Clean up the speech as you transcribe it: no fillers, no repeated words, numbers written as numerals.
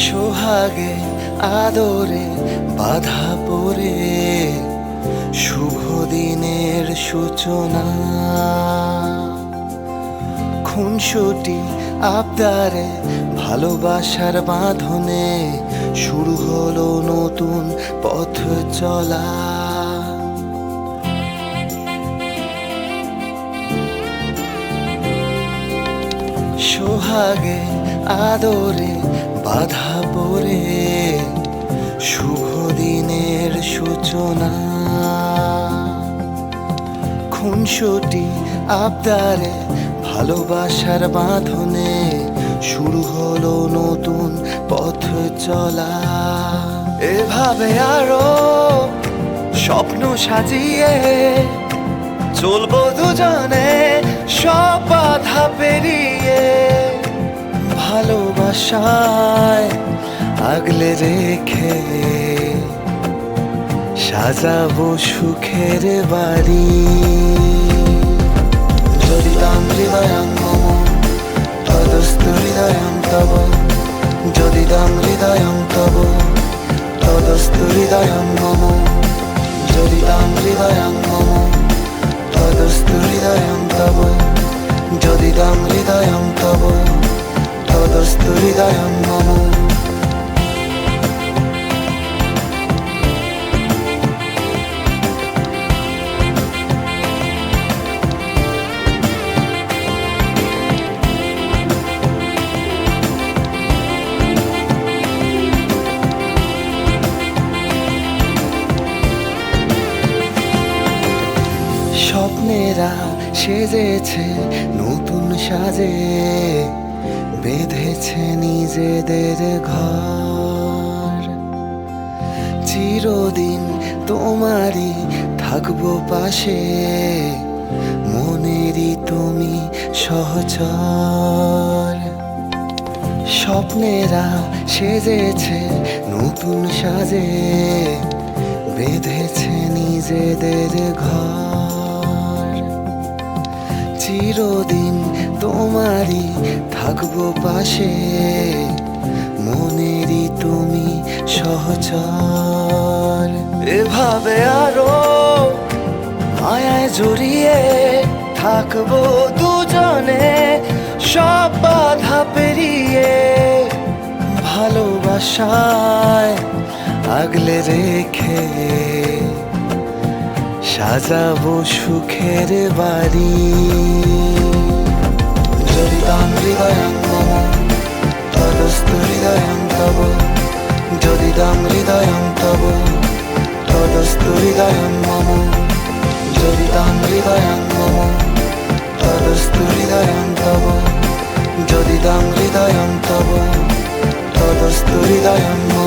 সোহাগে আদরে বাধা পড়ে শুভ দিনের সূচনা, খুনসুটি আবদারে ভালোবাসার বাঁধনে শুরু হলো নতুন পথ চলা। সোহাগে আদরে বাধা পড়ে শুভ দিনের সূচনা, খুনসুটি আবদারে ভালোবাসার বাঁধনে শুরু হলো নতুন পথ চলা। এভাবে আরো স্বপ্ন সাজিয়ে চলবো দুজনে সব বাধা পেরিয়ে, ভালোবাসায় আগলে রেখে সাজাবো সুখের বাড়ি। যদি তাম হৃদয়ং মম তদস্তু হৃদয়ং তব, যদি তাম হৃদয়ং তব তদস্তু হৃদয়ং মম, যদি তাম হৃদয়ং মম তদস্তু হৃদয়ং তব, যদি তাম হৃদয়ং তব তদস্তু হৃদয়ং মম। স্বপ্নেরা সেজেছে নতুন সাজে, বেঁধেছে নিজেদের ঘর। চিরদিন তোমারই থাকবো পাশে, মনেরই তুমি সহচর। স্বপ্নেরা সেজেছে নতুন সাজে, বেঁধেছে নিজেদের ঘর। চিরদিন তোমারই থাকবো পাশে, মনেরই তুমি সহচর। এভাবে আরো মায়ায় জড়িয়ে থাকবো দুজনে সব বাধা পেরিয়ে, ভালোবাসায় আগলে রেখে সাজাবো সুখের বাড়ি। যদি তাম হৃদয়ং মম তদস্তু হৃদয়ং তব, যদি তাম হৃদয়ং তব তদস্তু হৃদয়ং মম, যদি তাম হৃদয়ং মম তদস্তু হৃদয়ং তব, যদি তাম হৃদয়ং তব তদস্তু হৃদয়ং মম।